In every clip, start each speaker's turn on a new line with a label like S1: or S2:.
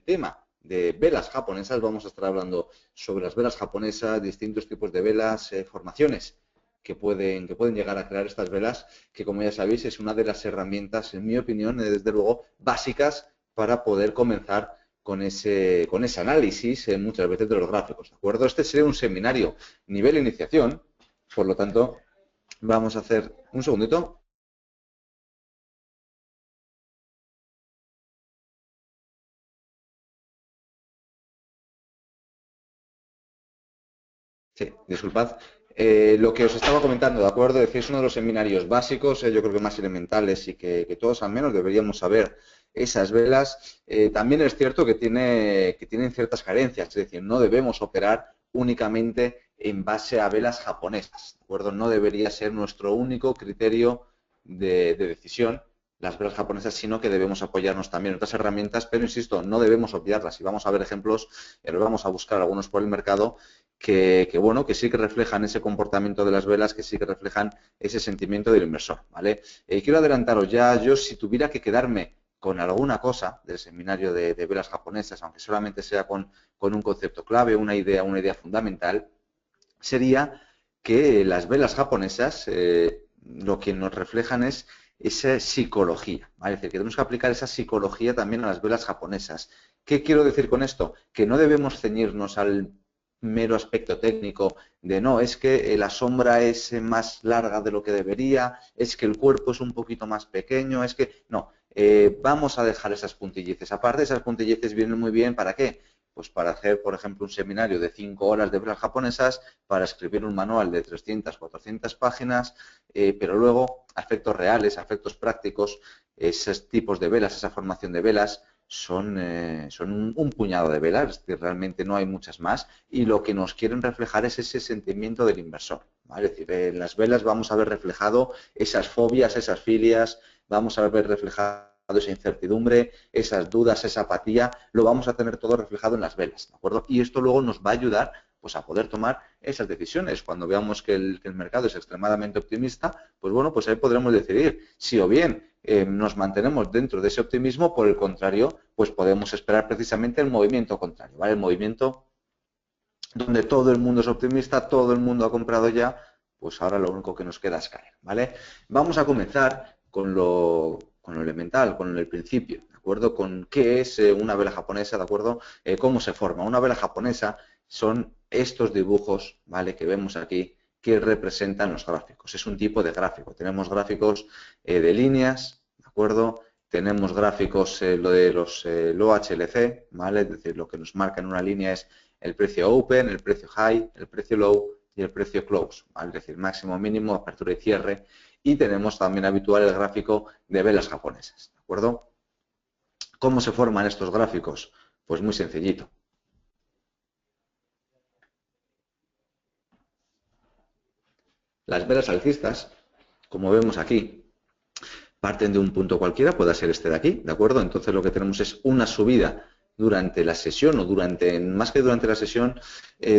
S1: tema de velas japonesas. Vamos a estar hablando sobre las velas japonesas, distintos tipos de velas, formaciones que pueden llegar a crear estas velas, que como ya sabéis es una de las herramientas, en mi opinión, desde luego, básicas para poder comenzar con ese análisis muchas veces de los gráficos, ¿de acuerdo? Este sería un seminario nivel iniciación, por lo tanto, vamos a hacer un segundito. Sí, disculpad. Lo que os estaba comentando, ¿de acuerdo? Es uno de los seminarios básicos, yo creo que más elementales y que todos al menos deberíamos saber esas velas. También es cierto que tienen ciertas carencias, es decir, no debemos operar únicamente en base a velas japonesas, ¿de acuerdo? No debería ser nuestro único criterio de decisión las velas japonesas, sino que debemos apoyarnos también en otras herramientas, pero insisto, no debemos obviarlas. Y vamos a ver ejemplos, vamos a buscar algunos por el mercado bueno, que sí que reflejan ese comportamiento de las velas, que sí que reflejan ese sentimiento del inversor, ¿vale? Quiero adelantaros ya, yo si tuviera que quedarme con alguna cosa del seminario de velas japonesas, aunque solamente sea con un concepto clave, una idea fundamental, sería que las velas japonesas lo que nos reflejan es esa psicología, ¿vale? Es decir, que tenemos que aplicar esa psicología también a las velas japonesas. ¿Qué quiero decir con esto? Que no debemos ceñirnos al mero aspecto técnico de no, es que la sombra es más larga de lo que debería, es que el cuerpo es un poquito más pequeño, es que no, vamos a dejar esas puntillices. Aparte, esas puntillices vienen muy bien, ¿para qué? Pues para hacer, por ejemplo, un seminario de 5 horas de velas japonesas, para escribir un manual de 300, 400 páginas, pero luego, a efectos reales, a efectos prácticos, esos tipos de velas, esa formación de velas, son un puñado de velas, es decir, realmente no hay muchas más, y lo que nos quieren reflejar es ese sentimiento del inversor, ¿vale? Es decir, en las velas vamos a ver reflejado esas fobias, esas filias, vamos a ver reflejado esa incertidumbre, esas dudas, esa apatía, lo vamos a tener todo reflejado en las velas, ¿de acuerdo? Y esto luego nos va a ayudar pues a poder tomar esas decisiones. Cuando veamos que el mercado es extremadamente optimista, pues bueno, pues ahí podremos decidir si o bien nos mantenemos dentro de ese optimismo, por el contrario, pues podemos esperar precisamente el movimiento contrario, ¿vale? El movimiento donde todo el mundo es optimista, todo el mundo ha comprado ya, pues ahora lo único que nos queda es caer, ¿vale? Vamos a comenzar con lo elemental, con el principio, ¿de acuerdo? Con qué es una vela japonesa, ¿de acuerdo? Cómo se forma. Una vela japonesa son estos dibujos, ¿vale? Que vemos aquí, que representan los gráficos. Es un tipo de gráfico. Tenemos gráficos de líneas, ¿de acuerdo? Tenemos gráficos, lo de los low HLC, ¿vale? Es decir, lo que nos marca en una línea es el precio open, el precio high, el precio low y el precio close, ¿vale? Es decir, máximo, mínimo, apertura y cierre. Y tenemos también habitual el gráfico de velas japonesas, ¿de acuerdo? ¿Cómo se forman estos gráficos? Pues muy sencillito. Las velas alcistas, como vemos aquí, parten de un punto cualquiera, puede ser este de aquí, ¿de acuerdo? Entonces lo que tenemos es una subida durante la sesión o más que durante la sesión,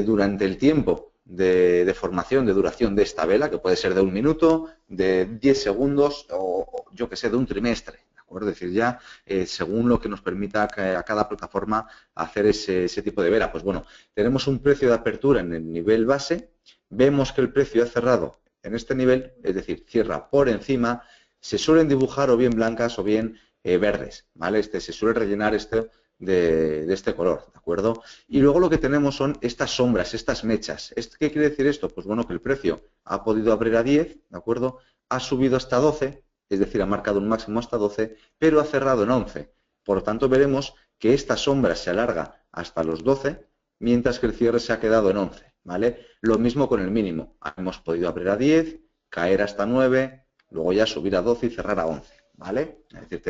S1: durante el tiempo de formación, de duración de esta vela, que puede ser de 1 minuto, de 10 segundos o yo que sé, de un trimestre, ¿de acuerdo? Es decir, ya según lo que nos permita a cada plataforma hacer ese tipo de vela. Pues bueno, tenemos un precio de apertura en el nivel base, vemos que el precio ha cerrado en este nivel, es decir, cierra por encima. Se suelen dibujar o bien blancas o bien verdes, ¿vale? Se suele rellenar de este color, ¿de acuerdo? Y luego lo que tenemos son estas sombras, estas mechas. ¿Qué quiere decir esto? Pues bueno, que el precio ha podido abrir a 10, ¿de acuerdo? Ha subido hasta 12, es decir, ha marcado un máximo hasta 12, pero ha cerrado en 11. Por lo tanto, veremos que esta sombra se alarga hasta los 12, mientras que el cierre se ha quedado en 11, ¿vale? Lo mismo con el mínimo. Hemos podido abrir a 10, caer hasta 9, luego ya subir a 12 y cerrar a 11, ¿vale? Es decir,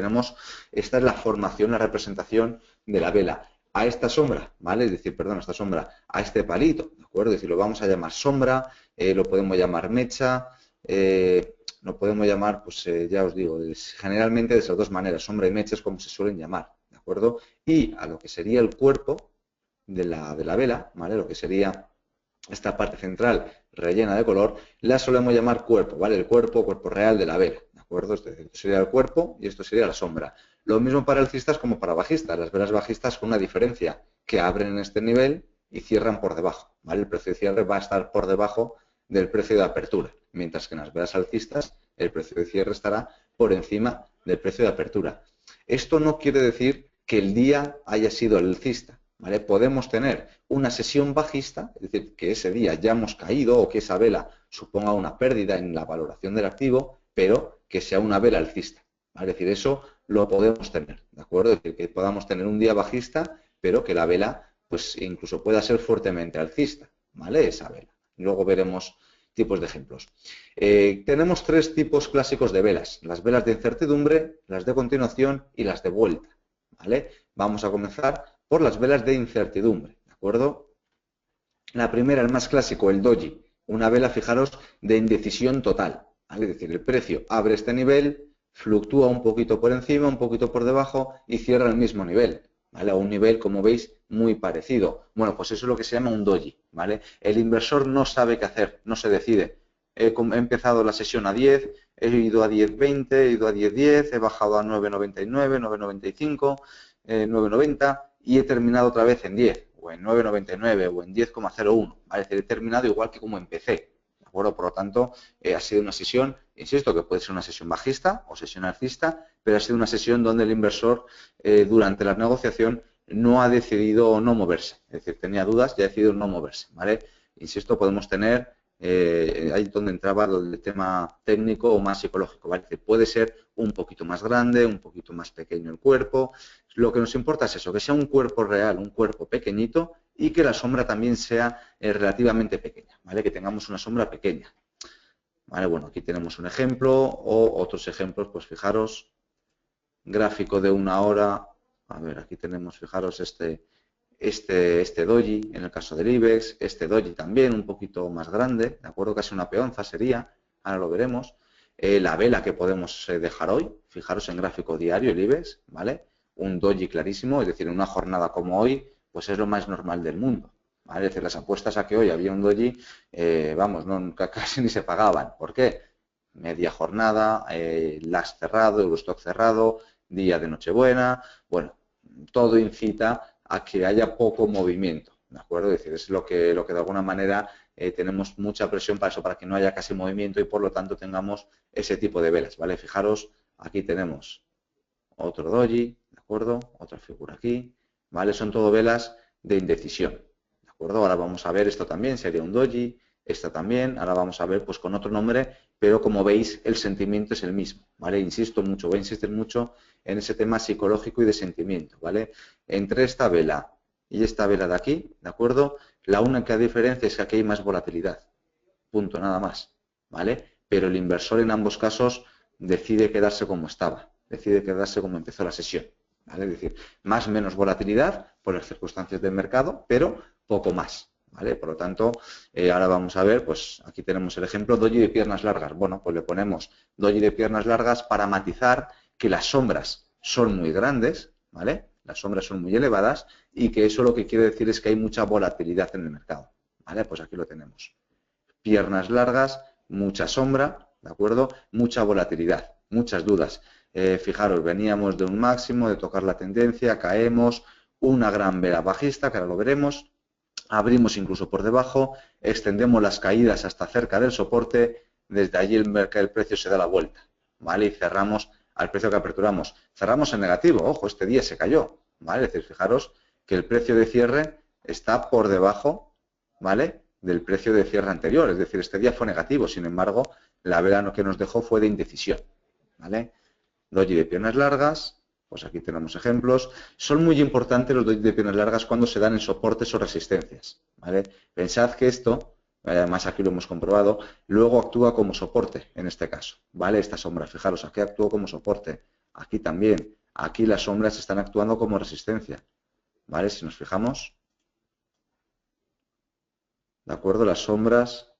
S1: esta es la formación, la representación de la vela. A esta sombra, ¿vale? Es decir, perdón, a esta sombra, a este palito, ¿de acuerdo? Es decir, lo vamos a llamar sombra, lo podemos llamar mecha, lo podemos llamar, pues ya os digo, generalmente de esas dos maneras, sombra y mecha es como se suelen llamar, ¿de acuerdo? Y a lo que sería el cuerpo de la vela, ¿vale? Lo que sería esta parte central rellena de color, la solemos llamar cuerpo, ¿vale? El cuerpo real de la vela, ¿de acuerdo? Esto sería el cuerpo y esto sería la sombra. Lo mismo para alcistas como para bajistas. Las velas bajistas con una diferencia, que abren en este nivel y cierran por debajo, ¿vale? El precio de cierre va a estar por debajo del precio de apertura, mientras que en las velas alcistas el precio de cierre estará por encima del precio de apertura. Esto no quiere decir que el día haya sido alcista, ¿vale? Podemos tener una sesión bajista, es decir, que ese día ya hemos caído o que esa vela suponga una pérdida en la valoración del activo, pero que sea una vela alcista, ¿vale? Es decir, eso lo podemos tener, ¿de acuerdo? Es decir, que podamos tener un día bajista, pero que la vela pues incluso pueda ser fuertemente alcista, ¿vale? Esa vela. Luego veremos tipos de ejemplos. Tenemos tres tipos clásicos de velas, las velas de incertidumbre, las de continuación y las de vuelta, ¿vale? Vamos a comenzar por las velas de incertidumbre, ¿de acuerdo? La primera, el más clásico, el doji, una vela, fijaros, de indecisión total, ¿vale? Es decir, el precio abre este nivel, fluctúa un poquito por encima, un poquito por debajo y cierra el mismo nivel, ¿vale? A un nivel, como veis, muy parecido. Bueno, pues eso es lo que se llama un doji, ¿vale? El inversor no sabe qué hacer, no se decide. He empezado la sesión a 10, he ido a 10.20, he ido a 10.10, he bajado a 9.99, 9.95, 9.90 y he terminado otra vez en 10, o en 9.99, o en 10,01. ¿Vale? Es decir, he terminado igual que como empecé. ¿De acuerdo? Por lo tanto, ha sido una sesión, insisto, que puede ser una sesión bajista o sesión alcista, pero ha sido una sesión donde el inversor durante la negociación no ha decidido no moverse. Es decir, tenía dudas y ha decidido no moverse. ¿Vale? Insisto, podemos tener, ahí donde entraba el tema técnico o más psicológico. ¿Vale? Es decir, puede ser un poquito más grande, un poquito más pequeño el cuerpo. Lo que nos importa es eso, que sea un cuerpo real, un cuerpo pequeñito y que la sombra también sea relativamente pequeña, ¿vale? Que tengamos una sombra pequeña. ¿Vale? Bueno, aquí tenemos un ejemplo o otros ejemplos, pues fijaros, gráfico de una hora, a ver, aquí tenemos, fijaros, este doji, en el caso del IBEX, este doji también, un poquito más grande, ¿de acuerdo? Casi una peonza sería, ahora lo veremos. La vela que podemos dejar hoy, fijaros en gráfico diario, el IBEX, ¿vale? Un doji clarísimo, es decir, en una jornada como hoy, pues es lo más normal del mundo, ¿vale? Es decir, las apuestas a que hoy había un doji, vamos, no, casi ni se pagaban. ¿Por qué? Media jornada, LAS cerrado, Eurostock cerrado, día de Nochebuena, bueno, todo incita a que haya poco movimiento, ¿de acuerdo? Es decir, es lo que de alguna manera tenemos mucha presión para eso, para que no haya casi movimiento y por lo tanto tengamos ese tipo de velas, ¿vale? Fijaros, aquí tenemos otro doji, ¿de acuerdo? Otra figura aquí, ¿vale? Son todo velas de indecisión, ¿de acuerdo? Ahora vamos a ver esto también, sería un doji, esta también, ahora vamos a ver pues con otro nombre, pero como veis el sentimiento es el mismo, ¿vale? Insisto mucho, voy a insistir mucho en ese tema psicológico y de sentimiento, ¿vale? Entre esta vela y esta vela de aquí, ¿de acuerdo? La única diferencia es que aquí hay más volatilidad, punto, nada más, ¿vale? Pero el inversor en ambos casos decide quedarse como estaba, decide quedarse como empezó la sesión, ¿vale? Es decir, más o menos volatilidad por las circunstancias del mercado, pero poco más, ¿vale? Por lo tanto, ahora vamos a ver, pues aquí tenemos el ejemplo, doji de piernas largas. Bueno, pues le ponemos doji de piernas largas para matizar que las sombras son muy grandes, ¿vale? Las sombras son muy elevadas y que eso lo que quiere decir es que hay mucha volatilidad en el mercado, ¿vale? Pues aquí lo tenemos. Piernas largas, mucha sombra, ¿de acuerdo? Mucha volatilidad, muchas dudas. Fijaros, veníamos de un máximo, de tocar la tendencia, caemos, una gran vela bajista, que ahora lo veremos, abrimos incluso por debajo, extendemos las caídas hasta cerca del soporte, desde allí el precio se da la vuelta, ¿vale? Y cerramos al precio que aperturamos. Cerramos en negativo, ojo, este día se cayó, ¿vale? Es decir, fijaros que el precio de cierre está por debajo, ¿vale? Del precio de cierre anterior, es decir, este día fue negativo, sin embargo, la vela que nos dejó fue de indecisión, ¿vale? Doji de piernas largas, pues aquí tenemos ejemplos. Son muy importantes los doji de piernas largas cuando se dan en soportes o resistencias, ¿vale? Pensad que esto, además aquí lo hemos comprobado, luego actúa como soporte en este caso, ¿vale? Esta sombra, fijaros, aquí actuó como soporte, aquí también, aquí las sombras están actuando como resistencia, ¿vale? Si nos fijamos, ¿de acuerdo? Las sombras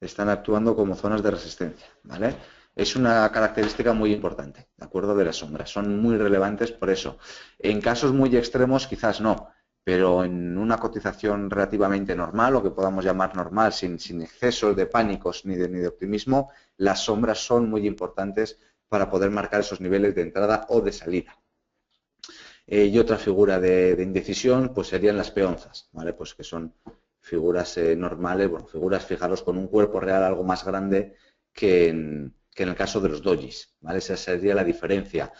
S1: están actuando como zonas de resistencia, ¿vale? Es una característica muy importante, ¿de acuerdo? De las sombras, son muy relevantes por eso. En casos muy extremos quizás no, pero en una cotización relativamente normal, o que podamos llamar normal, sin excesos de pánicos ni de optimismo, las sombras son muy importantes para poder marcar esos niveles de entrada o de salida, Y otra figura de indecisión pues serían las peonzas, ¿vale? Pues que son figuras normales, bueno, figuras, fijaros, con un cuerpo real algo más grande que en el caso de los dojis, ¿vale? Esa sería la diferencia.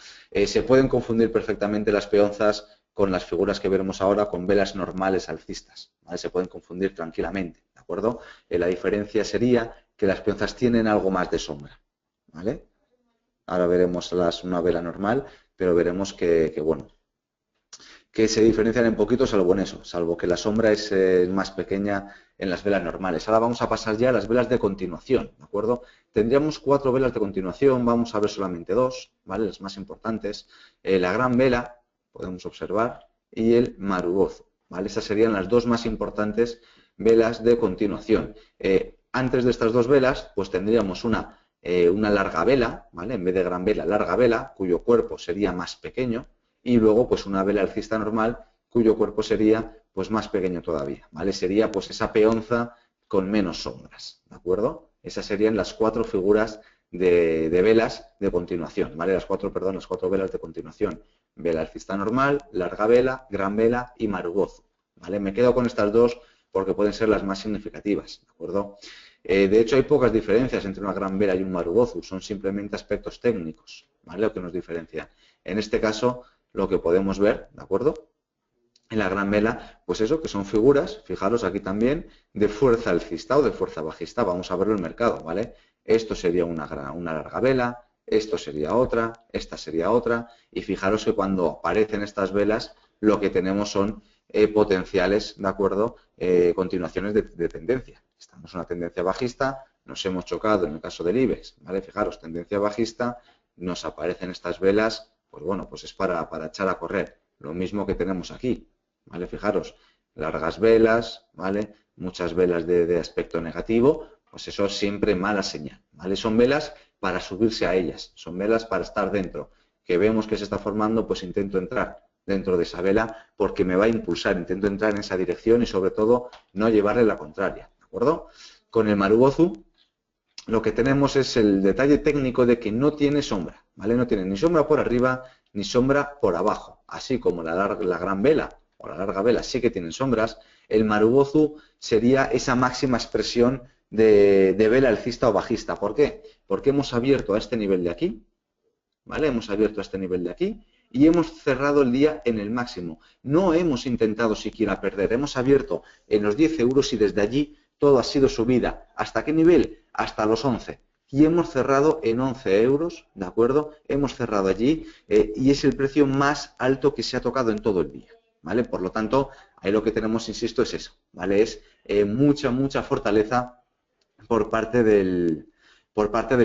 S1: Se pueden confundir perfectamente las peonzas con las figuras que veremos ahora con velas normales alcistas, ¿vale? Se pueden confundir tranquilamente, ¿de acuerdo? La diferencia sería que las peonzas tienen algo más de sombra, ¿vale? Ahora veremos una vela normal, pero veremos bueno, que se diferencian en poquito, salvo en eso, salvo que la sombra es más pequeña en las velas normales. Ahora vamos a pasar ya a las velas de continuación, ¿de acuerdo? Tendríamos 4 velas de continuación, vamos a ver solamente 2, ¿vale? Las más importantes. La gran vela, podemos observar, y el marubozo, ¿vale? Esas serían las 2 más importantes velas de continuación. Antes de estas 2 velas, pues tendríamos una larga vela, ¿vale? En vez de gran vela, larga vela, cuyo cuerpo sería más pequeño, y luego pues una vela alcista normal cuyo cuerpo sería pues más pequeño todavía, ¿vale? Sería pues esa peonza con menos sombras, ¿de acuerdo? Esas serían las 4 figuras de velas de continuación, ¿vale? Las cuatro velas de continuación. Vela alcista normal, larga vela, gran vela y marubozo, ¿vale? Me quedo con estas 2 porque pueden ser las más significativas, ¿de acuerdo? De hecho, hay pocas diferencias entre una gran vela y un marubozo, son simplemente aspectos técnicos, ¿vale? Lo que nos diferencia. En este caso, lo que podemos ver, ¿de acuerdo? En la gran vela, pues eso, que son figuras, fijaros aquí también, de fuerza alcista o de fuerza bajista. Vamos a verlo en el mercado, ¿vale? Esto sería una larga vela, esto sería otra, esta sería otra, y fijaros que cuando aparecen estas velas, lo que tenemos son potenciales, ¿de acuerdo? Continuaciones de tendencia. Estamos en una tendencia bajista, nos hemos chocado en el caso del IBEX, ¿vale? Fijaros, tendencia bajista, nos aparecen estas velas, pues bueno, pues es para echar a correr. Lo mismo que tenemos aquí, ¿vale? Fijaros, largas velas, ¿vale? Muchas velas de aspecto negativo, pues eso es siempre mala señal, ¿vale? Son velas para subirse a ellas, son velas para estar dentro. Que vemos que se está formando, pues intento entrar dentro de esa vela porque me va a impulsar, intento entrar en esa dirección y sobre todo no llevarle la contraria, ¿de acuerdo? Con el marubozu lo que tenemos es el detalle técnico de que no tiene sombra, ¿vale? No tiene ni sombra por arriba ni sombra por abajo, así como la gran vela o la larga vela sí que tienen sombras. El marubozu sería esa máxima expresión de vela alcista o bajista. ¿Por qué? Porque hemos abierto a este nivel de aquí, ¿vale? Hemos abierto a este nivel de aquí y hemos cerrado el día en el máximo. No hemos intentado siquiera perder, hemos abierto en los 10 euros y desde allí todo ha sido subida. ¿Hasta qué nivel? Hasta los 11. Y hemos cerrado en 11 euros, ¿de acuerdo? Hemos cerrado allí y es el precio más alto que se ha tocado en todo el día, ¿vale? Por lo tanto, ahí lo que tenemos, insisto, es eso, ¿vale? Es mucha fortaleza por parte del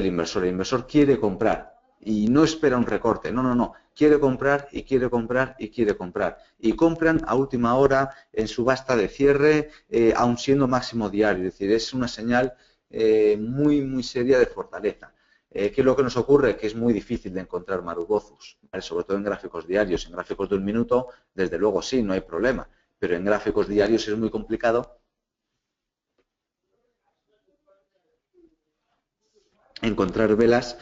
S1: inversor. El inversor quiere comprar y no espera un recorte, no. Quiere comprar y quiere comprar y quiere comprar. Y compran a última hora en subasta de cierre, aun siendo máximo diario. Es decir, es una señal muy seria de fortaleza. ¿Qué es lo que nos ocurre? Que es muy difícil de encontrar marubozus, ¿vale? Sobre todo en gráficos diarios. En gráficos de un minuto, desde luego sí, no hay problema. Pero en gráficos diarios es muy complicado encontrar velas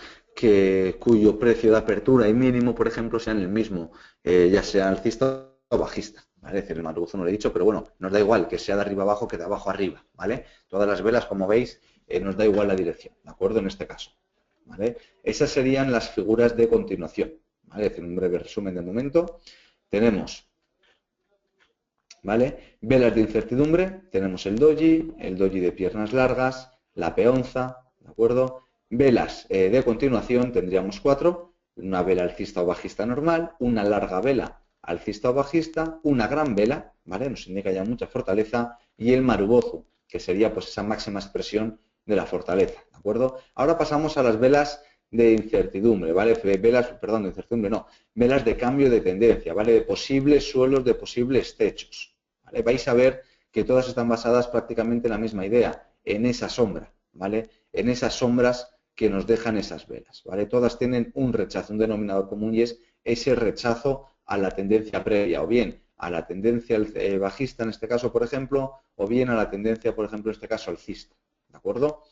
S1: cuyo precio de apertura y mínimo, por ejemplo, sean el mismo, ya sea alcista o bajista, ¿vale? Es decir, el marubozo no lo he dicho, pero bueno, nos da igual que sea de arriba abajo que de abajo arriba, ¿vale? Todas las velas, como veis, nos da igual la dirección, ¿de acuerdo? En este caso, ¿vale? Esas serían las figuras de continuación, ¿vale? Es decir, un breve resumen de momento. Tenemos, ¿vale? Velas de incertidumbre, tenemos el doji de piernas largas, la peonza, ¿de acuerdo? Velas de continuación tendríamos 4, una vela alcista o bajista normal, una larga vela alcista o bajista, una gran vela, ¿vale? Nos indica ya mucha fortaleza, y el marubozu, que sería pues esa máxima expresión de la fortaleza, ¿de acuerdo? Ahora pasamos a las velas de incertidumbre, ¿vale? Perdón, de incertidumbre no, velas de cambio de tendencia, ¿vale? De posibles suelos, de posibles techos, ¿vale? Vais a ver que todas están basadas prácticamente en la misma idea, en esa sombra, ¿vale? En esas sombras que nos dejan esas velas, ¿vale? Todas tienen un rechazo, un denominador común, y es ese rechazo a la tendencia previa, o bien a la tendencia bajista en este caso, por ejemplo, o bien a la tendencia, por ejemplo, en este caso alcista, ¿de acuerdo?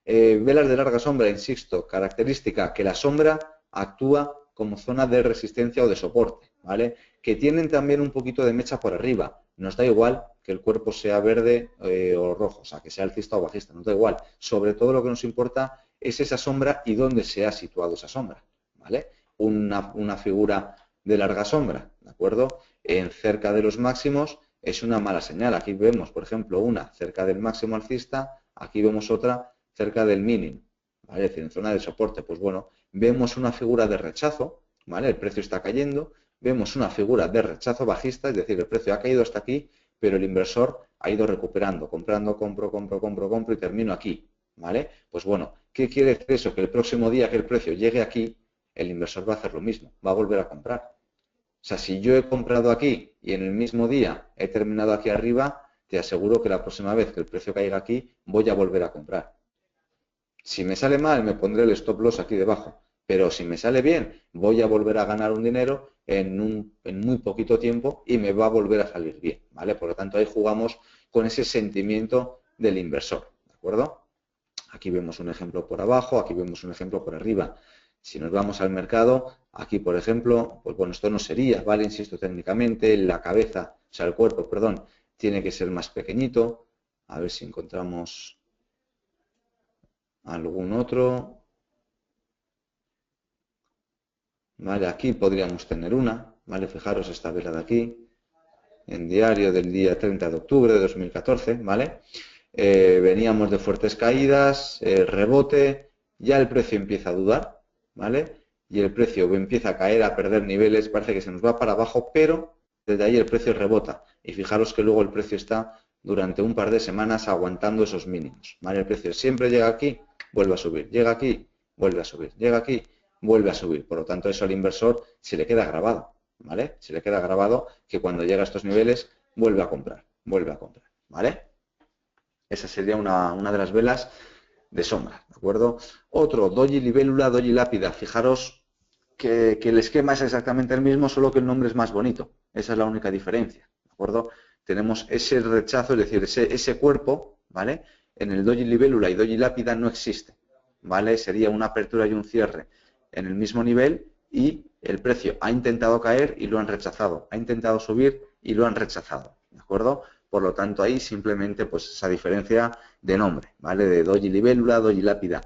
S1: Velas de larga sombra, insisto, característica que la sombra actúa como zona de resistencia o de soporte, ¿vale? que tienen también un poquito de mecha por arriba. Nos da igual que el cuerpo sea verde o rojo, o sea, que sea alcista o bajista, nos da igual. Sobre todo lo que nos importa es esa sombra y dónde se ha situado esa sombra, ¿vale? Una figura de larga sombra, ¿de acuerdo? En cerca de los máximos es una mala señal. Aquí vemos, por ejemplo, una cerca del máximo alcista, aquí vemos otra cerca del mínimo, ¿vale? Es decir, en zona de soporte, pues bueno, vemos una figura de rechazo, ¿vale? El precio está cayendo, vemos una figura de rechazo bajista, es decir, el precio ha caído hasta aquí, pero el inversor ha ido recuperando, comprando, compro y termino aquí, ¿vale? Pues bueno, ¿qué quiere decir eso? Que el próximo día que el precio llegue aquí, el inversor va a hacer lo mismo, va a volver a comprar. O sea, si yo he comprado aquí y en el mismo día he terminado aquí arriba, te aseguro que la próxima vez que el precio caiga aquí, voy a volver a comprar. Si me sale mal, me pondré el stop loss aquí debajo. Pero si me sale bien, voy a volver a ganar un dinero en muy poquito tiempo y me va a volver a salir bien, ¿vale? Por lo tanto, ahí jugamos con ese sentimiento del inversor, ¿de acuerdo? Aquí vemos un ejemplo por abajo, aquí vemos un ejemplo por arriba. Si nos vamos al mercado, aquí por ejemplo, pues bueno, esto no sería, ¿vale? Insisto, técnicamente la cabeza, o sea, el cuerpo, perdón, tiene que ser más pequeñito. A ver si encontramos algún otro. ¿Vale? Aquí podríamos tener una, ¿vale? Fijaros esta vela de aquí, en diario del día 30 de octubre de 2014, ¿vale? Veníamos de fuertes caídas, rebote, ya el precio empieza a dudar, ¿vale? Y el precio empieza a caer, a perder niveles, parece que se nos va para abajo, pero desde ahí el precio rebota. Y fijaros que luego el precio está durante un par de semanas aguantando esos mínimos, ¿vale? El precio siempre llega aquí, vuelve a subir, llega aquí, vuelve a subir, llega aquí, vuelve a subir. Por lo tanto, eso al inversor se le queda grabado, ¿vale? Se le queda grabado que cuando llega a estos niveles vuelve a comprar, ¿vale? Esa sería una de las velas de sombra, ¿de acuerdo? Otro, doji libélula, doji lápida. Fijaros que el esquema es exactamente el mismo, solo que el nombre es más bonito. Esa es la única diferencia, ¿de acuerdo? Tenemos ese rechazo, es decir, ese cuerpo, ¿vale? En el doji libélula y doji lápida no existe, ¿vale? Sería una apertura y un cierre en el mismo nivel y el precio ha intentado caer y lo han rechazado, ha intentado subir y lo han rechazado, ¿de acuerdo? Por lo tanto, ahí simplemente pues esa diferencia de nombre, ¿vale? De doji libélula, doji lápida.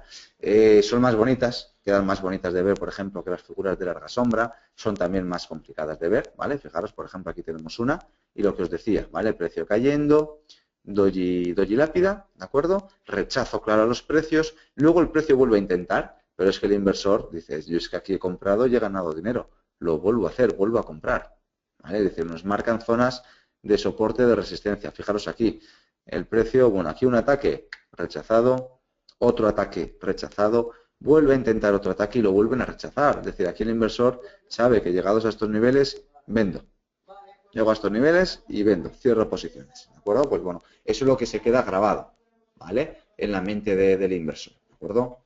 S1: Son más bonitas, quedan más bonitas de ver, por ejemplo, que las figuras de larga sombra, son también más complicadas de ver, ¿vale? Fijaros, por ejemplo, aquí tenemos una y lo que os decía, ¿vale? El precio cayendo, doji lápida, ¿de acuerdo? Rechazo claro a los precios, luego el precio vuelve a intentar, pero es que el inversor dice, yo es que aquí he comprado y he ganado dinero, lo vuelvo a hacer, vuelvo a comprar, ¿vale? Es decir, nos marcan zonas de soporte de resistencia. Fijaros aquí, el precio, bueno, aquí un ataque rechazado, otro ataque rechazado, vuelve a intentar otro ataque y lo vuelven a rechazar. Es decir, aquí el inversor sabe que llegados a estos niveles, vendo. Llego a estos niveles y vendo, cierro posiciones. ¿De acuerdo? Pues bueno, eso es lo que se queda grabado, ¿vale? En la mente del inversor. ¿De acuerdo?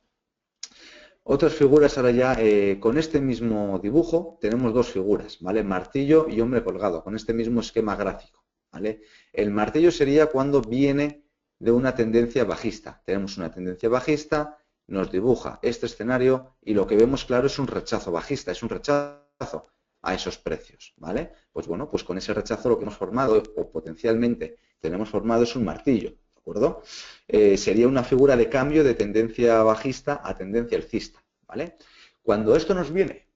S1: Otras figuras ahora ya, con este mismo dibujo, tenemos dos figuras, ¿vale? Martillo y hombre colgado, con este mismo esquema gráfico, ¿vale? El martillo sería cuando viene de una tendencia bajista. Tenemos una tendencia bajista, nos dibuja este escenario y lo que vemos claro es un rechazo bajista, es un rechazo a esos precios, ¿vale? Pues bueno, pues con ese rechazo lo que hemos formado, o potencialmente tenemos formado, es un martillo, ¿de acuerdo? Sería una figura de cambio de tendencia bajista a tendencia alcista, ¿vale? Cuando esto nos viene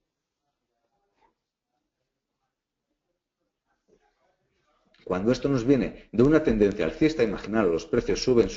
S1: de una tendencia alcista, imaginaros, los precios suben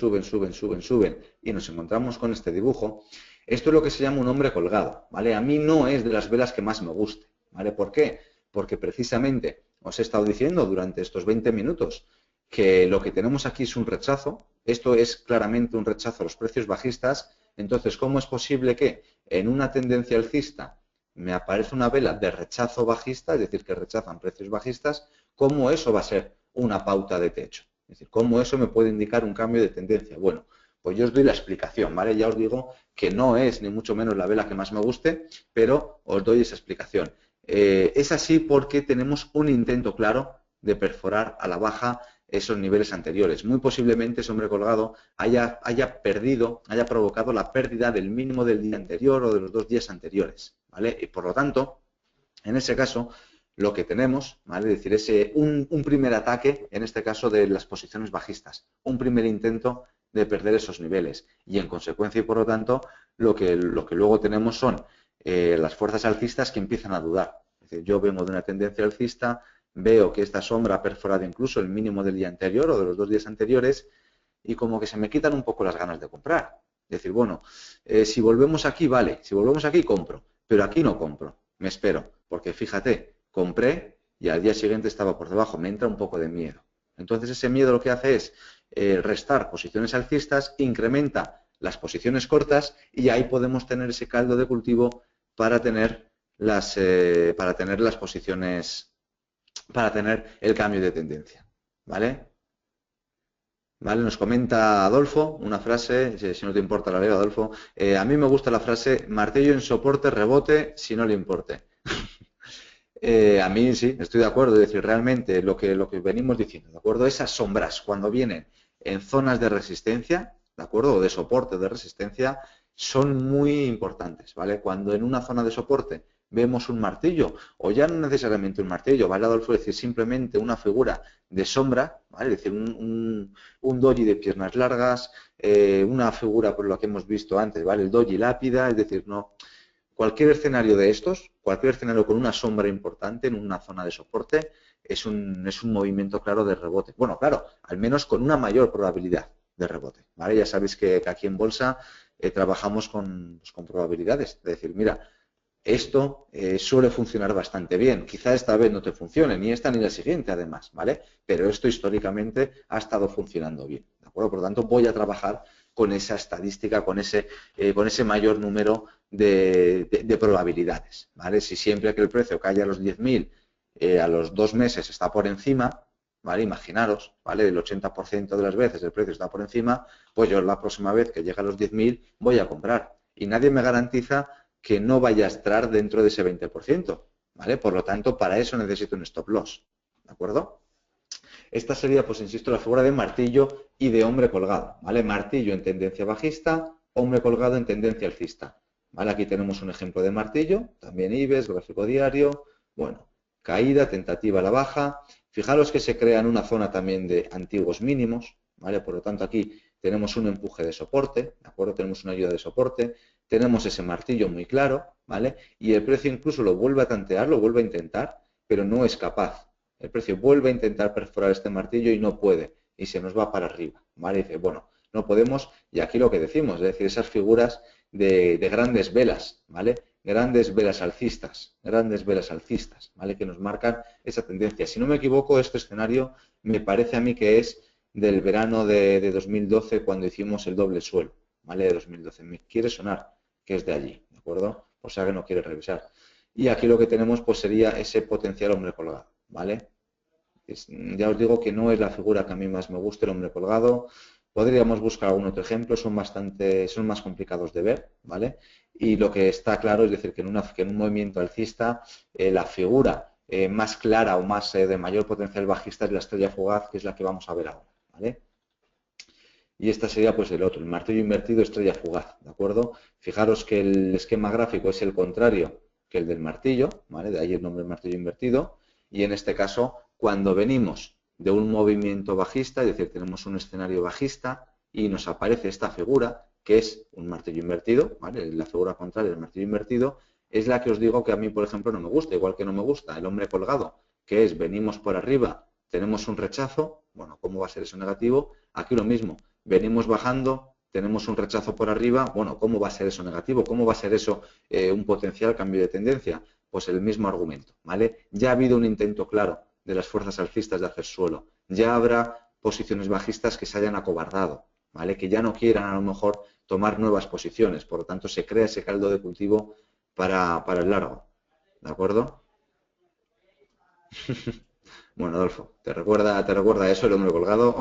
S1: y nos encontramos con este dibujo, esto es lo que se llama un hombre colgado, ¿vale? A mí no es de las velas que más me guste, ¿vale? ¿Por qué? Porque precisamente os he estado diciendo durante estos 20 minutos que lo que tenemos aquí es un rechazo, esto es claramente un rechazo a los precios bajistas, entonces, ¿cómo es posible que en una tendencia alcista me aparece una vela de rechazo bajista, es decir, que rechazan precios bajistas? ¿Cómo eso va a ser una pauta de techo? Es decir, ¿cómo eso me puede indicar un cambio de tendencia? Bueno, pues yo os doy la explicación, ¿vale? Ya os digo que no es ni mucho menos la vela que más me guste, pero os doy esa explicación. Es así porque tenemos un intento claro de perforar a la baja esos niveles anteriores. Muy posiblemente ese hombre colgado haya provocado la pérdida del mínimo del día anterior o de los 2 días anteriores, ¿vale? Y por lo tanto, en ese caso, lo que tenemos, ¿vale? Es decir, un primer ataque, en este caso de las posiciones bajistas, un primer intento de perder esos niveles. Y en consecuencia y por lo tanto, lo que luego tenemos son las fuerzas alcistas que empiezan a dudar. Es decir, yo vengo de una tendencia alcista, veo que esta sombra ha perforado incluso el mínimo del día anterior o de los 2 días anteriores y como que se me quitan un poco las ganas de comprar. Es decir, bueno, si volvemos aquí, vale, si volvemos aquí, compro, pero aquí no compro, me espero, porque fíjate, compré y al día siguiente estaba por debajo, me entra un poco de miedo. Entonces ese miedo lo que hace es restar posiciones alcistas, incrementa las posiciones cortas y ahí podemos tener ese caldo de cultivo para tener las posiciones, para tener el cambio de tendencia, ¿vale? Vale, nos comenta Adolfo una frase, si no te importa la leo, Adolfo. A mí me gusta la frase, martillo en soporte, rebote, si no le importe. A mí sí, estoy de acuerdo, es decir, realmente lo que venimos diciendo, ¿de acuerdo? Esas sombras cuando vienen en zonas de resistencia, ¿de acuerdo? O de soporte de resistencia, son muy importantes, ¿vale? Cuando en una zona de soporte vemos un martillo, o ya no necesariamente un martillo, ¿vale, Adolfo? Es decir, simplemente una figura de sombra, ¿vale? Es decir, un doji de piernas largas, una figura por lo que hemos visto antes, ¿vale? El doji lápida, es decir, no. Cualquier escenario de estos, cualquier escenario con una sombra importante en una zona de soporte, es un movimiento claro de rebote. Bueno, claro, al menos con una mayor probabilidad de rebote, ¿vale? Ya sabéis que aquí en bolsa trabajamos con probabilidades. Es decir, mira, esto suele funcionar bastante bien. Quizá esta vez no te funcione, ni esta ni la siguiente, además, ¿vale? Pero esto históricamente ha estado funcionando bien, ¿de acuerdo? Por lo tanto, voy a trabajar con esa estadística, con ese mayor número de probabilidades, ¿vale? Si siempre que el precio cae a los 10.000, a los 2 meses está por encima, ¿vale? Imaginaros, ¿vale? El 80% de las veces el precio está por encima, pues yo la próxima vez que llegue a los 10.000 voy a comprar. Y nadie me garantiza que no vaya a estar dentro de ese 20%, ¿vale? Por lo tanto, para eso necesito un stop loss, ¿de acuerdo? Esta sería, pues insisto, la figura de martillo y de hombre colgado, ¿vale? Martillo en tendencia bajista, hombre colgado en tendencia alcista, ¿vale? Aquí tenemos un ejemplo de martillo, también IBEX, gráfico diario, bueno, caída, tentativa a la baja. Fijaros que se crea en una zona también de antiguos mínimos, ¿vale? Por lo tanto, aquí tenemos un empuje de soporte, ¿de acuerdo? Tenemos una ayuda de soporte, tenemos ese martillo muy claro, ¿vale? Y el precio incluso lo vuelve a tantear, lo vuelve a intentar, pero no es capaz. El precio vuelve a intentar perforar este martillo y no puede, y se nos va para arriba, ¿vale? Y dice, bueno, no podemos, y aquí lo que decimos, es decir, esas figuras de grandes velas, ¿vale? Grandes velas alcistas, ¿vale? Que nos marcan esa tendencia. Si no me equivoco, este escenario me parece a mí que es del verano de 2012 cuando hicimos el doble suelo, ¿vale? De 2012. Me quiere sonar que es de allí, ¿de acuerdo? O sea que no quiere revisar. Y aquí lo que tenemos pues sería ese potencial hombre colgado, ¿vale? Ya os digo que no es la figura que a mí más me gusta, el hombre colgado. Podríamos buscar algún otro ejemplo, son más complicados de ver, ¿vale? Y lo que está claro es decir que en un movimiento alcista la figura más clara o más de mayor potencial bajista es la estrella fugaz, que es la que vamos a ver ahora, ¿vale? Y esta sería pues el otro, el martillo invertido, estrella fugaz, ¿de acuerdo? Fijaros que el esquema gráfico es el contrario que el del martillo, ¿vale? De ahí el nombre martillo invertido. Y en este caso, cuando venimos de un movimiento bajista, es decir, tenemos un escenario bajista y nos aparece esta figura, que es un martillo invertido, ¿vale? La figura contraria del martillo invertido, es la que os digo que a mí, por ejemplo, no me gusta, igual que no me gusta el hombre colgado, que es venimos por arriba, tenemos un rechazo, bueno, ¿cómo va a ser eso negativo? Aquí lo mismo, venimos bajando, tenemos un rechazo por arriba, bueno, ¿cómo va a ser eso negativo? ¿Cómo va a ser eso un potencial cambio de tendencia? Pues el mismo argumento, ¿vale? Ya ha habido un intento claro de las fuerzas alcistas de hacer suelo, ya habrá posiciones bajistas que se hayan acobardado, ¿vale? Que ya no quieran a lo mejor tomar nuevas posiciones, por lo tanto se crea ese caldo de cultivo para el largo, ¿de acuerdo? Bueno, Adolfo, ¿te recuerda eso el hombre colgado?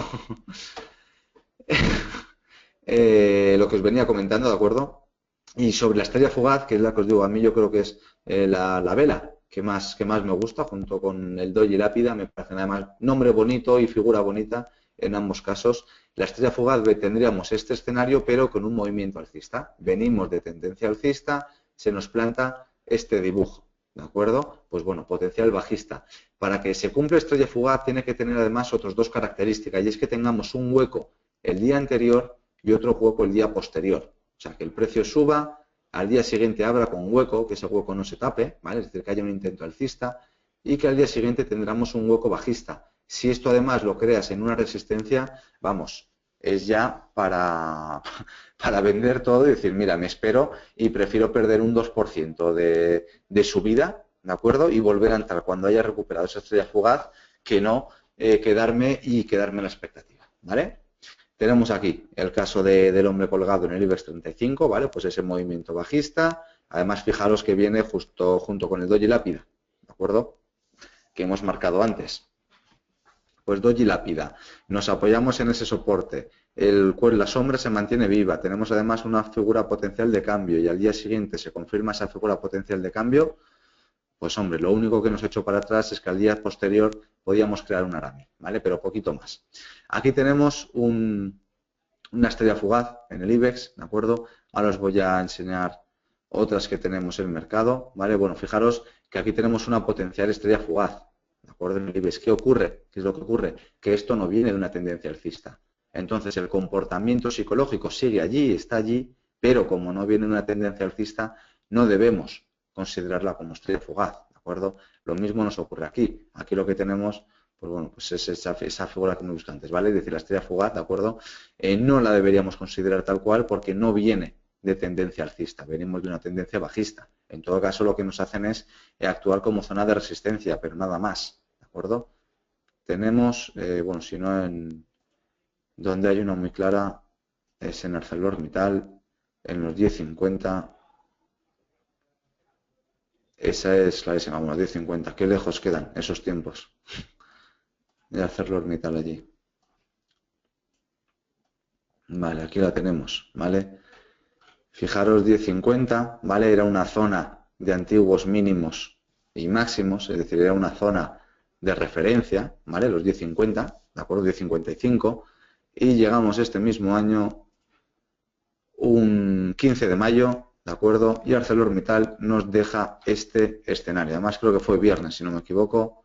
S1: Lo que os venía comentando, ¿de acuerdo? Y sobre la estrella fugaz, que es la que os digo, a mí yo creo que es la vela que más me gusta, junto con el doji lápida, me parecen además nombre bonito y figura bonita en ambos casos. La estrella fugaz tendríamos este escenario, pero con un movimiento alcista. Venimos de tendencia alcista, se nos planta este dibujo, ¿de acuerdo? Pues bueno, potencial bajista. Para que se cumpla estrella fugaz tiene que tener además otras dos características y es que tengamos un hueco el día anterior y otro hueco el día posterior. O sea, que el precio suba, al día siguiente abra con hueco, que ese hueco no se tape, ¿vale? Es decir, que haya un intento alcista y que al día siguiente tendremos un hueco bajista. Si esto además lo creas en una resistencia, vamos, es ya para vender todo y decir, mira, me espero y prefiero perder un 2% de subida, ¿de acuerdo? Y volver a entrar cuando haya recuperado esa estrella fugaz, que no quedarme en la expectativa, ¿vale? Tenemos aquí el caso del hombre colgado en el IBEX 35, ¿vale? Pues ese movimiento bajista. Además, fijaros que viene justo junto con el doji lápida, ¿de acuerdo? Que hemos marcado antes. Pues doji lápida. Nos apoyamos en ese soporte. La sombra se mantiene viva. Tenemos además una figura potencial de cambio y al día siguiente se confirma esa figura potencial de cambio. Pues hombre, lo único que nos ha hecho para atrás es que al día posterior podíamos crear un Arami, ¿vale? Pero poquito más. Aquí tenemos una estrella fugaz en el IBEX, ¿de acuerdo? Ahora os voy a enseñar otras que tenemos en el mercado, ¿vale? Bueno, fijaros que aquí tenemos una potencial estrella fugaz, ¿de acuerdo? En el IBEX. ¿Qué ocurre? ¿Qué es lo que ocurre? Que esto no viene de una tendencia alcista. Entonces, el comportamiento psicológico sigue allí, está allí, pero como no viene de una tendencia alcista, no debemos considerarla como estrella fugaz, ¿de acuerdo? Lo mismo nos ocurre aquí. Aquí lo que tenemos, pues bueno, pues es esa figura que me busco antes, ¿vale? Es decir, la estrella fugaz, ¿de acuerdo? No la deberíamos considerar tal cual porque no viene de tendencia alcista, venimos de una tendencia bajista. En todo caso, lo que nos hacen es actuar como zona de resistencia, pero nada más, ¿de acuerdo? Tenemos, bueno, si no en donde hay una muy clara es en ArcelorMittal, en los 10.50. Esa es clarísima, bueno, 10.50. Qué lejos quedan esos tiempos de ArcelorMittal allí. Vale, aquí la tenemos, ¿vale? Fijaros 10.50, ¿vale? Era una zona de antiguos mínimos y máximos, es decir, era una zona de referencia, ¿vale? Los 10.50, ¿de acuerdo? 10.55 y llegamos este mismo año, un 15 de mayo, ¿de acuerdo? Y ArcelorMittal nos deja este escenario. Además creo que fue viernes, si no me equivoco.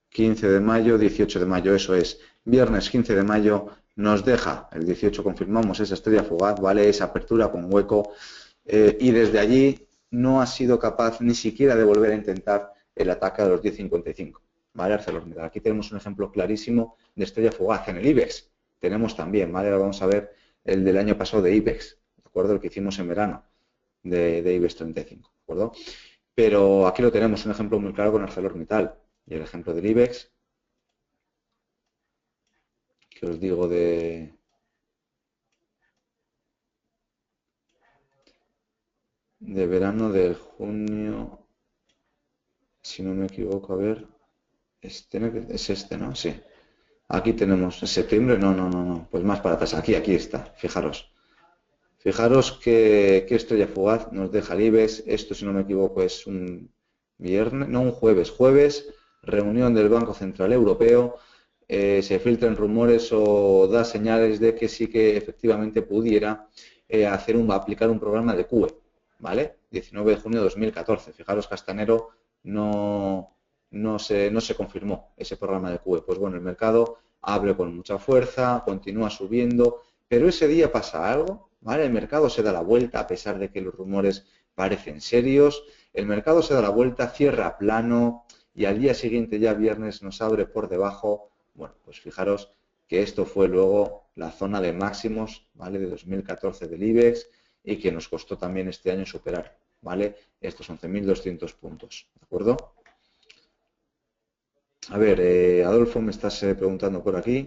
S1: 15 de mayo, 18 de mayo, eso es. Viernes 15 de mayo nos deja, el 18 confirmamos esa estrella fugaz, ¿vale? Esa apertura con hueco y desde allí no ha sido capaz ni siquiera de volver a intentar el ataque a los 10.55, ¿vale? ArcelorMittal. Aquí tenemos un ejemplo clarísimo de estrella fugaz. En el IBEX tenemos también, ¿vale? Ahora vamos a ver el del año pasado de IBEX, ¿de acuerdo? El que hicimos en verano de IBEX 35, ¿de acuerdo? Pero aquí lo tenemos, un ejemplo muy claro con ArcelorMittal. Y el ejemplo del IBEX, que os digo de verano del junio, si no me equivoco, a ver, es este, ¿no? Sí. Aquí tenemos, ¿en septiembre? No, pues más para atrás, aquí está, fijaros. Fijaros que estrella fugaz nos deja el IBEX, esto si no me equivoco es un viernes, no, un jueves, reunión del Banco Central Europeo, se filtran rumores o da señales de que sí que efectivamente pudiera aplicar un programa de QE, ¿vale? 19 de junio de 2014. Fijaros que hasta enero no se confirmó ese programa de QE. Pues bueno, el mercado abre con mucha fuerza, continúa subiendo, pero ese día pasa algo, ¿vale? El mercado se da la vuelta a pesar de que los rumores parecen serios, el mercado se da la vuelta, cierra plano y al día siguiente, ya viernes, nos abre por debajo. Bueno, pues fijaros que esto fue luego la zona de máximos, ¿vale? De 2014 del IBEX y que nos costó también este año superar, ¿vale? Estos 11.200 puntos, ¿de acuerdo? A ver, Adolfo, me estás preguntando por aquí.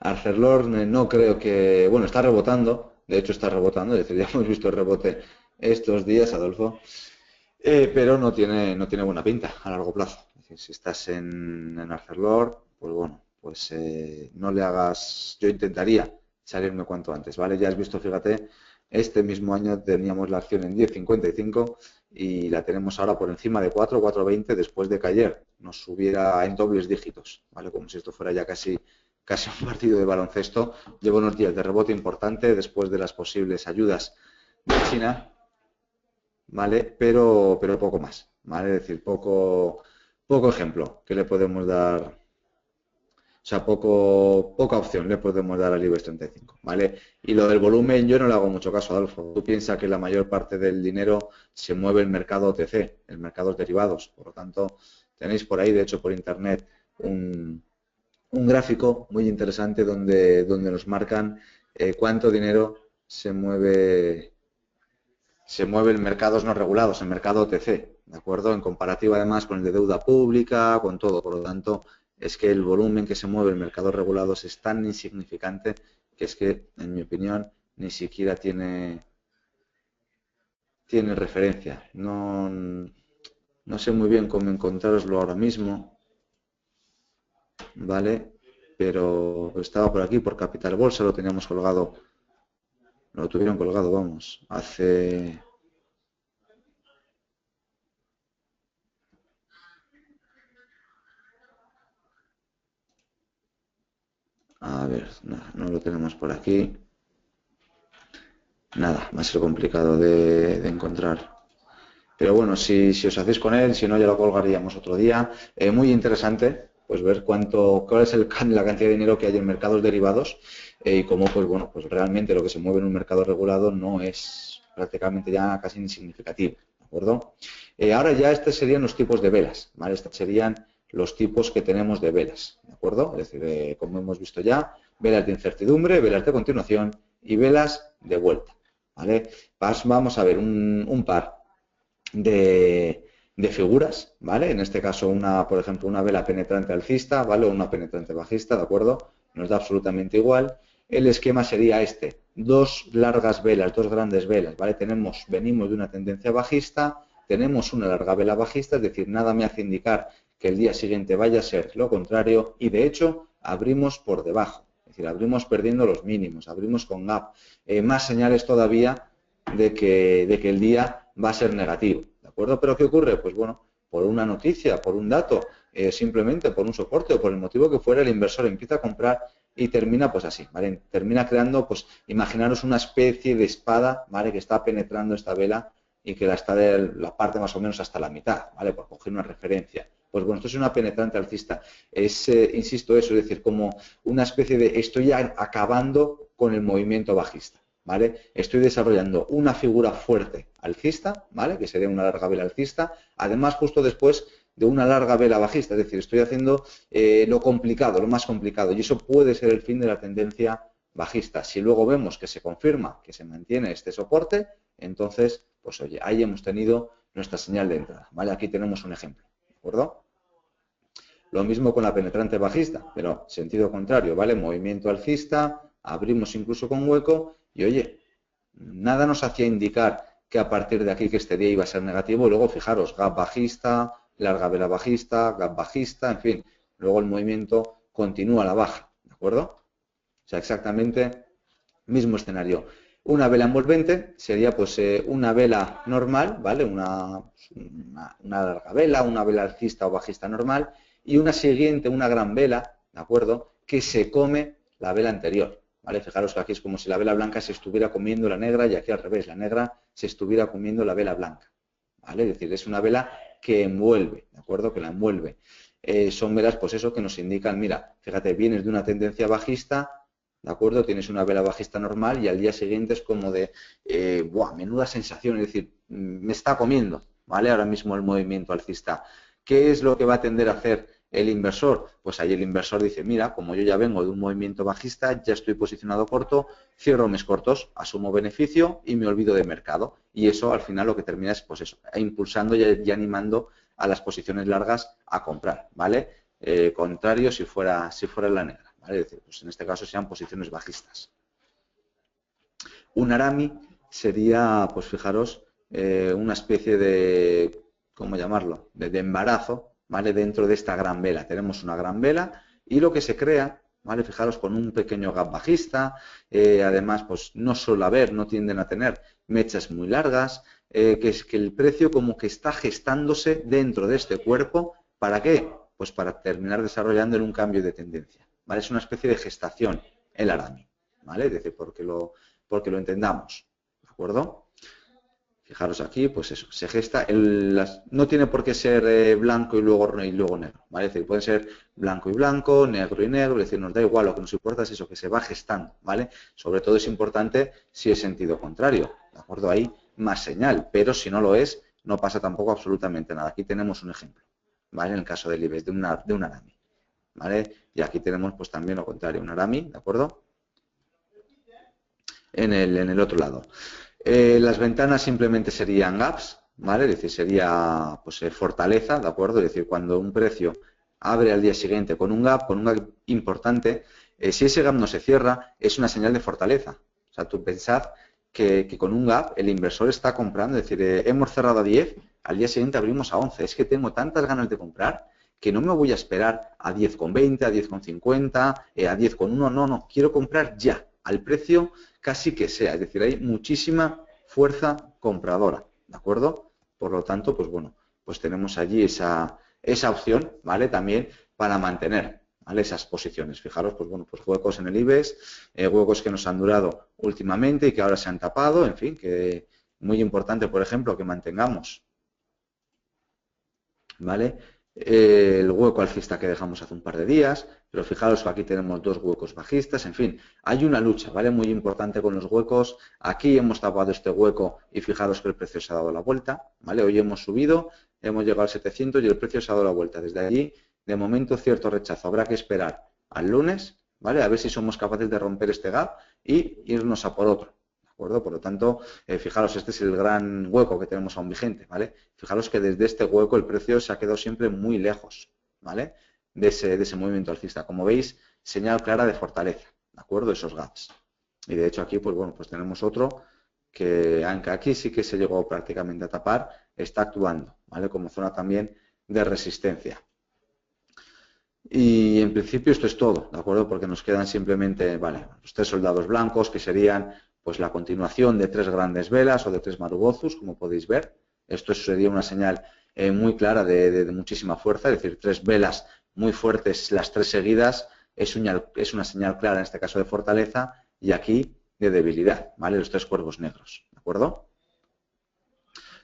S1: Arcelor no creo que, bueno, está rebotando, de hecho está rebotando, es decir, ya hemos visto el rebote estos días, Adolfo, pero no tiene buena pinta a largo plazo. Es decir, si estás en Arcelor, pues bueno, pues no le hagas, yo intentaría salirme cuanto antes, ¿vale? Ya has visto, fíjate, este mismo año teníamos la acción en 10.55 y la tenemos ahora por encima de 4.20 después de que ayer nos subiera en dobles dígitos, ¿vale? Como si esto fuera ya casi casi un partido de baloncesto. Lleva unos días de rebote importante después de las posibles ayudas de China, ¿vale? Pero poco más, ¿vale? Es decir, poco ejemplo que le podemos dar, o sea, poca opción le podemos dar al IBEX 35, ¿vale? Y lo del volumen yo no le hago mucho caso, Adolfo. Tú piensas que la mayor parte del dinero se mueve en el mercado OTC, en mercados derivados. Por lo tanto, tenéis por ahí, de hecho, por internet, un gráfico muy interesante donde nos marcan cuánto dinero se mueve en mercados no regulados, en mercado OTC, ¿de acuerdo? En comparativa además con el de deuda pública, con todo. Por lo tanto, es que el volumen que se mueve en mercados regulados es tan insignificante que es que, en mi opinión, ni siquiera tiene referencia. No sé muy bien cómo encontraroslo ahora mismo, ¿vale? Pero estaba por aquí, por Capital Bolsa, lo teníamos colgado, lo tuvieron colgado, vamos, hace... A ver, no lo tenemos por aquí. Nada, va a ser complicado de encontrar. Pero bueno, si os hacéis con él, si no ya lo colgaríamos otro día. Muy interesante, pues ver cuál es la cantidad de dinero que hay en mercados derivados y cómo, pues bueno, pues realmente lo que se mueve en un mercado regulado no es prácticamente ya casi insignificativo, ¿de acuerdo? Ahora ya estos serían los tipos de velas, ¿vale? Estos serían los tipos que tenemos de velas, ¿de acuerdo? Es decir, como hemos visto ya, velas de incertidumbre, velas de continuación y velas de vuelta, ¿vale? Vamos a ver un par de figuras, ¿vale? En este caso, por ejemplo, una vela penetrante alcista, ¿vale? O una penetrante bajista, ¿de acuerdo? Nos da absolutamente igual. El esquema sería este, dos largas velas, dos grandes velas, ¿vale? Venimos de una tendencia bajista, tenemos una larga vela bajista, es decir, nada me hace indicar que el día siguiente vaya a ser lo contrario y, de hecho, abrimos por debajo, es decir, abrimos perdiendo los mínimos, abrimos con gap. Más señales todavía de que el día va a ser negativo, ¿de acuerdo? Pero ¿qué ocurre? Pues bueno, por una noticia, por un dato, simplemente por un soporte o por el motivo que fuera, el inversor empieza a comprar y termina pues así, ¿vale? Termina creando, pues imaginaros una especie de espada, ¿vale? Que está penetrando esta vela y que la está de la parte más o menos hasta la mitad, ¿vale? Por coger una referencia. Pues bueno, esto es una penetrante alcista. Es, insisto, eso, es decir, como una especie de estoy acabando con el movimiento bajista, ¿vale? Estoy desarrollando una figura fuerte alcista, ¿vale? Que sería una larga vela alcista, además justo después de una larga vela bajista, es decir, estoy haciendo lo complicado, lo más complicado, y eso puede ser el fin de la tendencia bajista. Si luego vemos que se confirma, que se mantiene este soporte, entonces, pues oye, ahí hemos tenido nuestra señal de entrada, ¿vale? Aquí tenemos un ejemplo, ¿de acuerdo? Lo mismo con la penetrante bajista, pero sentido contrario, ¿vale? Movimiento alcista, abrimos incluso con hueco y, oye, nada nos hacía indicar que a partir de aquí que este día iba a ser negativo. Luego, fijaros, gap bajista, larga vela bajista, gap bajista, en fin. Luego el movimiento continúa a la baja, ¿de acuerdo? O sea, exactamente mismo escenario. Una vela envolvente sería pues una vela normal, ¿vale? Una larga vela, una vela alcista o bajista normal y una siguiente, una gran vela, ¿de acuerdo? Que se come la vela anterior, ¿vale? Fijaros que aquí es como si la vela blanca se estuviera comiendo la negra y aquí al revés, la negra se estuviera comiendo la vela blanca, ¿vale? Es decir, es una vela que envuelve, ¿de acuerdo? Que la envuelve. Son velas, pues eso, que nos indican, mira, fíjate, vienes de una tendencia bajista, ¿de acuerdo? Tienes una vela bajista normal y al día siguiente es como de, ¡buah! Menuda sensación, es decir, me está comiendo, ¿vale? Ahora mismo el movimiento alcista. ¿Qué es lo que va a tender a hacer el inversor? Pues ahí el inversor dice, mira, como yo ya vengo de un movimiento bajista, ya estoy posicionado corto, cierro mis cortos, asumo beneficio y me olvido de mercado. Y eso al final lo que termina es, pues eso, impulsando y animando a las posiciones largas a comprar, ¿vale? Contrario si fuera la negra. ¿Vale? Es decir, pues en este caso sean posiciones bajistas. Un Arami sería, pues fijaros, una especie de, ¿cómo llamarlo?, de embarazo, ¿vale? Dentro de esta gran vela. Tenemos una gran vela y lo que se crea, ¿vale? Fijaros, con un pequeño gap bajista, además, pues no suele haber, no tienden a tener mechas muy largas, que es que el precio como que está gestándose dentro de este cuerpo, ¿para qué? Pues para terminar desarrollando en un cambio de tendencia. ¿vale? Es una especie de gestación el Arami, ¿vale? Es decir, porque lo entendamos, ¿de acuerdo? Fijaros aquí, pues eso, se gesta, no tiene por qué ser blanco y luego negro, ¿vale? Es decir, puede ser blanco y blanco, negro y negro, es decir, nos da igual, lo que nos importa es eso, que se va gestando, ¿vale? Sobre todo es importante si es sentido contrario, ¿de acuerdo? Ahí más señal, pero si no lo es, no pasa tampoco absolutamente nada. Aquí tenemos un ejemplo, ¿vale? En el caso del IBEX, de un Arami, ¿vale? Y aquí tenemos pues también lo contrario, un Arami, ¿de acuerdo? En el otro lado. Las ventanas simplemente serían gaps, ¿vale? Es decir, sería pues, fortaleza, ¿de acuerdo? Es decir, cuando un precio abre al día siguiente con un gap importante, si ese gap no se cierra, es una señal de fortaleza. O sea, tú pensad que con un gap el inversor está comprando, es decir, hemos cerrado a 10, al día siguiente abrimos a 11. Es que tengo tantas ganas de comprar que no me voy a esperar a 10,20, a 10,50, a 10,1, no, quiero comprar ya, al precio casi que sea, es decir, hay muchísima fuerza compradora, ¿de acuerdo? Por lo tanto, pues bueno, pues tenemos allí esa opción, ¿vale? También para mantener, ¿vale? Esas posiciones. Fijaros, pues bueno, pues huecos en el IBEX, huecos que nos han durado últimamente y que ahora se han tapado, en fin, que muy importante, por ejemplo, que mantengamos, ¿vale? El hueco alcista que dejamos hace un par de días, pero fijaros que aquí tenemos dos huecos bajistas, en fin, hay una lucha, ¿vale? Muy importante con los huecos. Aquí hemos tapado este hueco y fijaros que el precio se ha dado la vuelta, ¿vale? Hoy hemos subido, hemos llegado al 700 y el precio se ha dado la vuelta. Desde allí, de momento, cierto rechazo. Habrá que esperar al lunes, ¿vale? A ver si somos capaces de romper este gap y irnos a por otro. ¿De acuerdo? Por lo tanto, fijaros, este es el gran hueco que tenemos aún vigente, ¿vale? Fijaros que desde este hueco el precio se ha quedado siempre muy lejos, ¿vale? De ese movimiento alcista. Como veis, señal clara de fortaleza, ¿de acuerdo? Esos gaps. Y de hecho aquí, pues bueno, pues tenemos otro que, aunque aquí sí que se llegó prácticamente a tapar, está actuando, ¿vale? Como zona también de resistencia. Y en principio esto es todo, ¿de acuerdo? Porque nos quedan simplemente, vale, los tres soldados blancos que serían pues la continuación de tres grandes velas o de tres marubozus, como podéis ver. Esto sería una señal muy clara de muchísima fuerza, es decir, tres velas muy fuertes, las tres seguidas, es una señal clara en este caso de fortaleza y aquí de debilidad, ¿vale? Los tres cuervos negros, ¿de acuerdo?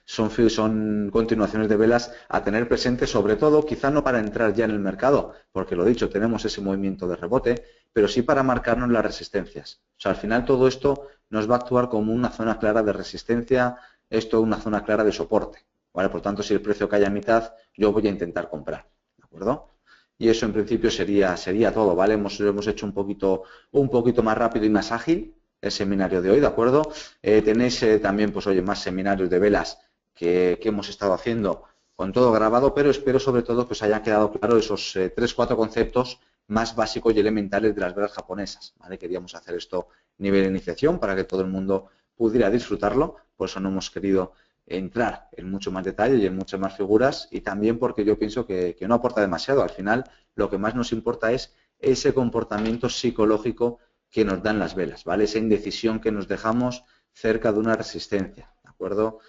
S1: Son continuaciones de velas a tener presente, sobre todo, quizá no para entrar ya en el mercado, porque lo dicho, tenemos ese movimiento de rebote, pero sí para marcarnos las resistencias. O sea, al final todo esto nos va a actuar como una zona clara de resistencia, esto una zona clara de soporte, ¿vale? Por tanto, si el precio cae a mitad, yo voy a intentar comprar, ¿de acuerdo? Y eso en principio sería todo, ¿vale? Hemos hecho un poquito más rápido y más ágil el seminario de hoy, ¿de acuerdo? Tenéis también, pues oye, más seminarios de velas que hemos estado haciendo con todo grabado, pero espero sobre todo que os hayan quedado claro esos 3-4 conceptos más básicos y elementales de las velas japonesas, ¿vale? Queríamos hacer esto nivel de iniciación para que todo el mundo pudiera disfrutarlo, por eso no hemos querido entrar en mucho más detalle y en muchas más figuras, y también porque yo pienso que no aporta demasiado. Al final, lo que más nos importa es ese comportamiento psicológico que nos dan las velas, ¿vale? Esa indecisión que nos dejamos cerca de una resistencia, ¿de acuerdo?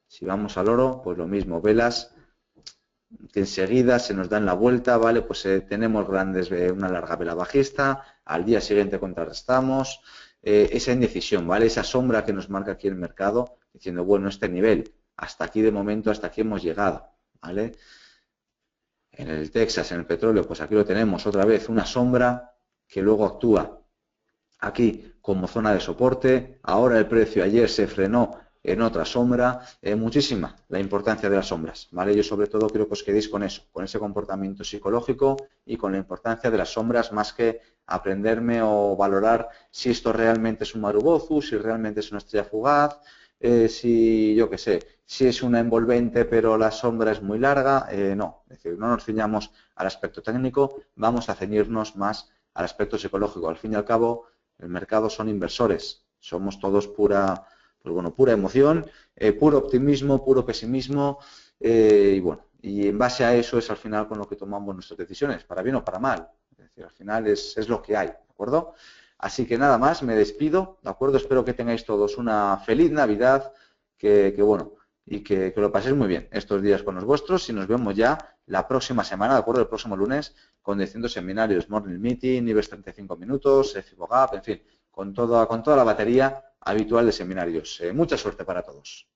S1: Si vamos al oro, pues lo mismo, velas que enseguida se nos dan la vuelta, ¿vale? Pues tenemos una larga vela bajista, al día siguiente contrarrestamos, esa indecisión, ¿vale? Esa sombra que nos marca aquí el mercado, diciendo, bueno, este nivel, hasta aquí de momento, hasta aquí hemos llegado, ¿vale? En el Texas, en el petróleo, pues aquí lo tenemos, otra vez, una sombra que luego actúa aquí como zona de soporte, ahora el precio ayer se frenó en otra sombra, muchísima la importancia de las sombras, ¿vale? Yo sobre todo creo que os quedéis con eso, con ese comportamiento psicológico y con la importancia de las sombras más que aprenderme o valorar si esto realmente es un marubozu, si realmente es una estrella fugaz, si yo qué sé, si es una envolvente pero la sombra es muy larga, no, es decir, no nos ciñamos al aspecto técnico, vamos a ceñirnos más al aspecto psicológico. Al fin y al cabo, el mercado son inversores, somos todos pura emoción, puro optimismo, puro pesimismo, y bueno, y en base a eso es al final con lo que tomamos nuestras decisiones, para bien o para mal. Es decir, al final es lo que hay, ¿de acuerdo? Así que nada más, me despido, ¿de acuerdo? Espero que tengáis todos una feliz Navidad, que bueno, y que lo paséis muy bien estos días con los vuestros y nos vemos ya la próxima semana, ¿de acuerdo? El próximo lunes con distintos seminarios, Morning Meeting, IBEX 35 minutos, FIBO Gap, en fin, con toda la batería habitual de seminarios. Mucha suerte para todos.